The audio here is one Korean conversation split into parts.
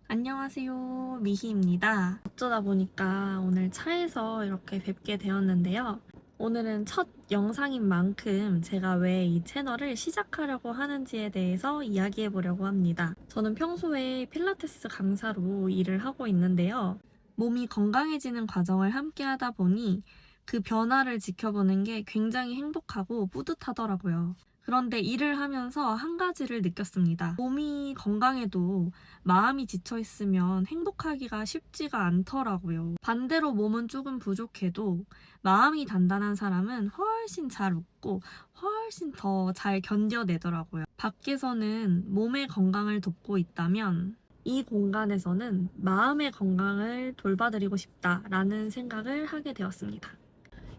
안녕하세요. 미희입니다. 어쩌다 보니까 오늘 차에서 이렇게 뵙게 되었는데요. 오늘은 첫 영상인 만큼 제가 왜 이 채널을 시작하려고 하는지에 대해서 이야기해 보려고 합니다. 저는 평소에 필라테스 강사로 일을 하고 있는데요. 몸이 건강해지는 과정을 함께 하다 보니 그 변화를 지켜보는 게 굉장히 행복하고 뿌듯하더라고요. 그런데 일을 하면서 한 가지를 느꼈습니다. 몸이 건강해도 마음이 지쳐있으면 행복하기가 쉽지가 않더라고요. 반대로 몸은 조금 부족해도 마음이 단단한 사람은 훨씬 잘 웃고 훨씬 더 잘 견뎌내더라고요. 밖에서는 몸의 건강을 돕고 있다면 이 공간에서는 마음의 건강을 돌봐드리고 싶다라는 생각을 하게 되었습니다.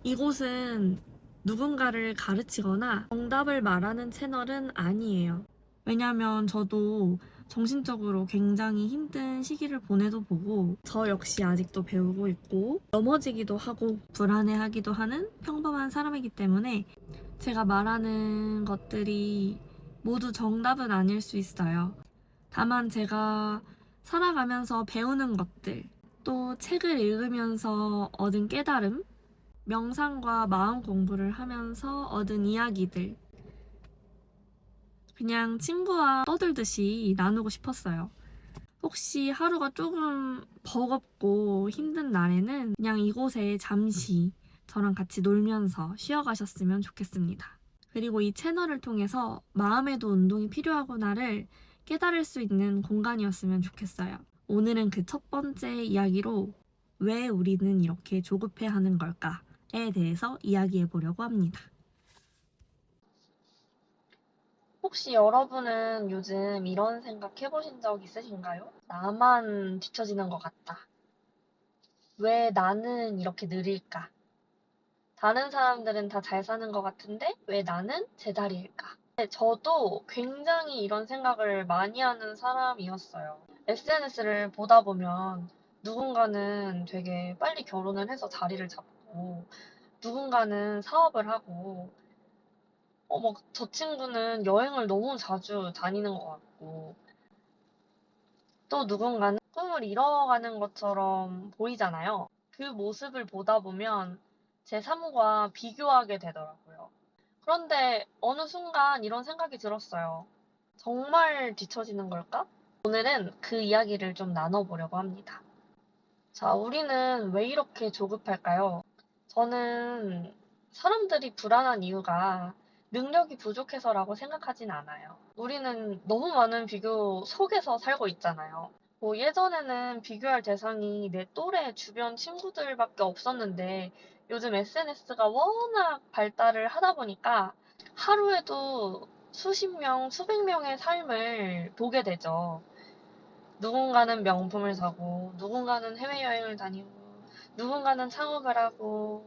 이곳은 누군가를 가르치거나 정답을 말하는 채널은 아니에요. 왜냐면 저도 정신적으로 굉장히 힘든 시기를 보내도 보고 저 역시 아직도 배우고 있고 넘어지기도 하고 불안해하기도 하는 평범한 사람이기 때문에 제가 말하는 것들이 모두 정답은 아닐 수 있어요. 다만 제가 살아가면서 배우는 것들, 또 책을 읽으면서 얻은 깨달음, 명상과 마음 공부를 하면서 얻은 이야기들, 그냥 친구와 떠들듯이 나누고 싶었어요. 혹시 하루가 조금 버겁고 힘든 날에는 그냥 이곳에 잠시 저랑 같이 놀면서 쉬어가셨으면 좋겠습니다. 그리고 이 채널을 통해서 마음에도 운동이 필요하구나를 깨달을 수 있는 공간이었으면 좋겠어요. 오늘은 그 첫 번째 이야기로 왜 우리는 이렇게 조급해하는 걸까에 대해서 이야기해 보려고 합니다. 혹시 여러분은 요즘 이런 생각 해보신 적 있으신가요? 나만 뒤처지는 것 같다. 왜 나는 이렇게 느릴까? 다른 사람들은 다 잘 사는 것 같은데 왜 나는 제자리일까? 저도 굉장히 이런 생각을 많이 하는 사람이었어요. SNS를 보다 보면 누군가는 되게 빨리 결혼을 해서 자리를 잡고 누군가는 사업을 하고 막 저 친구는 여행을 너무 자주 다니는 것 같고 또 누군가는 꿈을 이뤄가는 것처럼 보이잖아요. 그 모습을 보다 보면 제 삶과 비교하게 되더라고요. 그런데 어느 순간 이런 생각이 들었어요. 정말 뒤처지는 걸까? 오늘은 그 이야기를 좀 나눠보려고 합니다. 자, 우리는 왜 이렇게 조급할까요? 저는 사람들이 불안한 이유가 능력이 부족해서라고 생각하진 않아요. 우리는 너무 많은 비교 속에서 살고 있잖아요. 뭐 예전에는 비교할 대상이 내 또래 주변 친구들밖에 없었는데 요즘 SNS가 워낙 발달을 하다 보니까 하루에도 수십 명, 수백 명의 삶을 보게 되죠. 누군가는 명품을 사고, 누군가는 해외여행을 다니고, 누군가는 창업을 하고,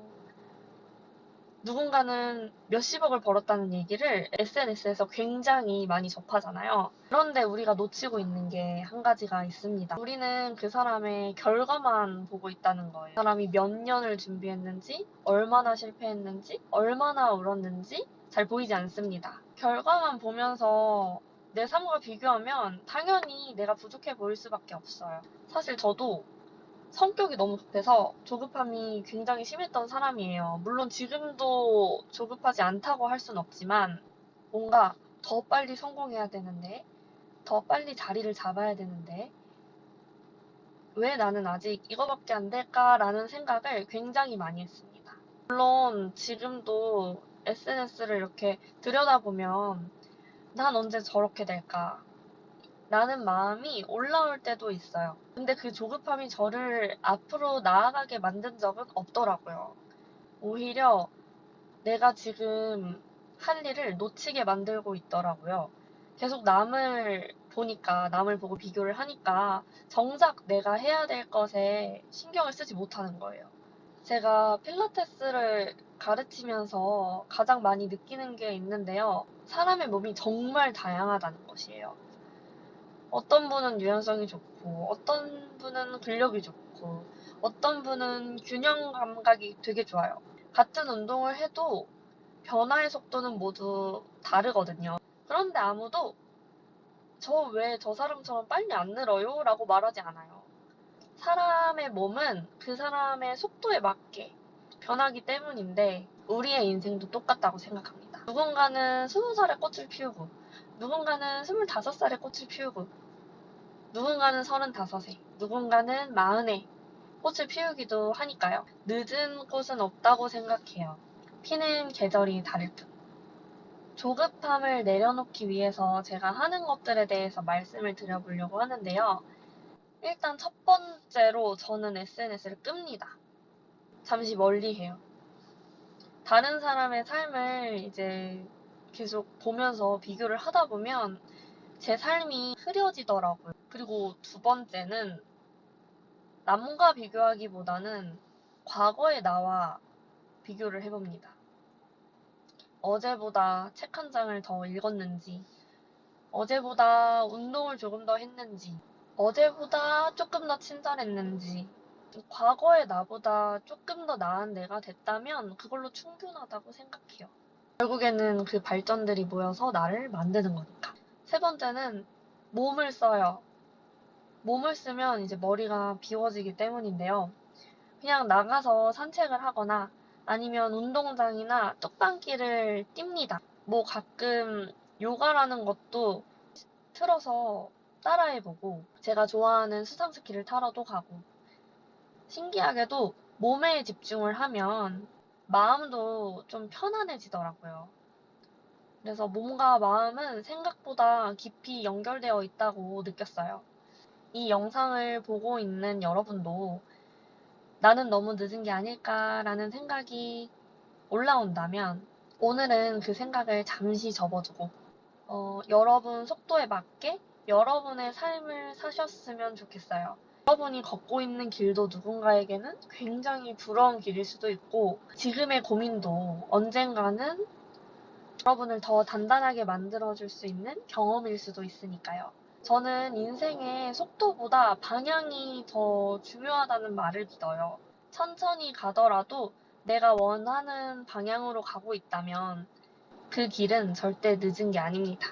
누군가는 몇십억을 벌었다는 얘기를 SNS에서 굉장히 많이 접하잖아요. 그런데 우리가 놓치고 있는 게 한 가지가 있습니다. 우리는 그 사람의 결과만 보고 있다는 거예요. 그 사람이 몇 년을 준비했는지, 얼마나 실패했는지, 얼마나 울었는지 잘 보이지 않습니다. 결과만 보면서 내 삶과 비교하면 당연히 내가 부족해 보일 수밖에 없어요. 사실 저도 성격이 너무 급해서 조급함이 굉장히 심했던 사람이에요. 물론 지금도 조급하지 않다고 할 순 없지만 뭔가 더 빨리 성공해야 되는데, 더 빨리 자리를 잡아야 되는데, 왜 나는 아직 이거밖에 안 될까라는 생각을 굉장히 많이 했습니다. 물론 지금도 SNS를 이렇게 들여다보면 난 언제 저렇게 될까? 라는 마음이 올라올 때도 있어요. 근데 그 조급함이 저를 앞으로 나아가게 만든 적은 없더라고요. 오히려 내가 지금 할 일을 놓치게 만들고 있더라고요. 계속 남을 보니까, 남을 보고 비교를 하니까 정작 내가 해야 될 것에 신경을 쓰지 못하는 거예요. 제가 필라테스를 가르치면서 가장 많이 느끼는 게 있는데요. 사람의 몸이 정말 다양하다는 것이에요. 어떤 분은 유연성이 좋고, 어떤 분은 근력이 좋고, 어떤 분은 균형 감각이 되게 좋아요. 같은 운동을 해도 변화의 속도는 모두 다르거든요. 그런데 아무도 저 왜 저 사람처럼 빨리 안 늘어요? 라고 말하지 않아요. 사람의 몸은 그 사람의 속도에 맞게 변하기 때문인데 우리의 인생도 똑같다고 생각합니다. 누군가는 20살에 꽃을 피우고 누군가는 25살에 꽃을 피우고 누군가는 35세, 누군가는 40에 꽃을 피우기도 하니까요. 늦은 꽃은 없다고 생각해요. 피는 계절이 다를 뿐. 조급함을 내려놓기 위해서 제가 하는 것들에 대해서 말씀을 드려보려고 하는데요. 일단 첫 번째로 저는 SNS를 끕니다. 잠시 멀리 해요. 다른 사람의 삶을 이제 계속 보면서 비교를 하다 보면 제 삶이 흐려지더라고요. 그리고 두 번째는 남과 비교하기보다는 과거의 나와 비교를 해봅니다. 어제보다 책 한 장을 더 읽었는지, 어제보다 운동을 조금 더 했는지, 어제보다 조금 더 친절했는지, 과거의 나보다 조금 더 나은 내가 됐다면 그걸로 충분하다고 생각해요. 결국에는 그 발전들이 모여서 나를 만드는 거니까. 세 번째는 몸을 써요. 몸을 쓰면 이제 머리가 비워지기 때문인데요. 그냥 나가서 산책을 하거나 아니면 운동장이나 뚝방길을 뜁니다. 뭐 가끔 요가라는 것도 틀어서 따라해보고 제가 좋아하는 수상스키를 타러도 가고 신기하게도 몸에 집중을 하면 마음도 좀 편안해지더라고요. 그래서 몸과 마음은 생각보다 깊이 연결되어 있다고 느꼈어요. 이 영상을 보고 있는 여러분도 나는 너무 늦은 게 아닐까라는 생각이 올라온다면 오늘은 그 생각을 잠시 접어두고 여러분 속도에 맞게 여러분의 삶을 사셨으면 좋겠어요. 여러분이 걷고 있는 길도 누군가에게는 굉장히 부러운 길일 수도 있고 지금의 고민도 언젠가는 여러분을 더 단단하게 만들어줄 수 있는 경험일 수도 있으니까요. 저는 인생의 속도보다 방향이 더 중요하다는 말을 믿어요. 천천히 가더라도 내가 원하는 방향으로 가고 있다면 그 길은 절대 늦은 게 아닙니다.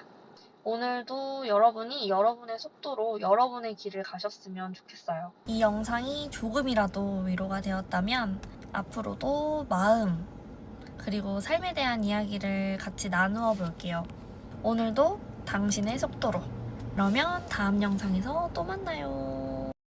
오늘도 여러분이 여러분의 속도로 여러분의 길을 가셨으면 좋겠어요. 이 영상이 조금이라도 위로가 되었다면 앞으로도 마음 그리고 삶에 대한 이야기를 같이 나누어 볼게요. 오늘도 당신의 속도로. 그러면 다음 영상에서 또 만나요.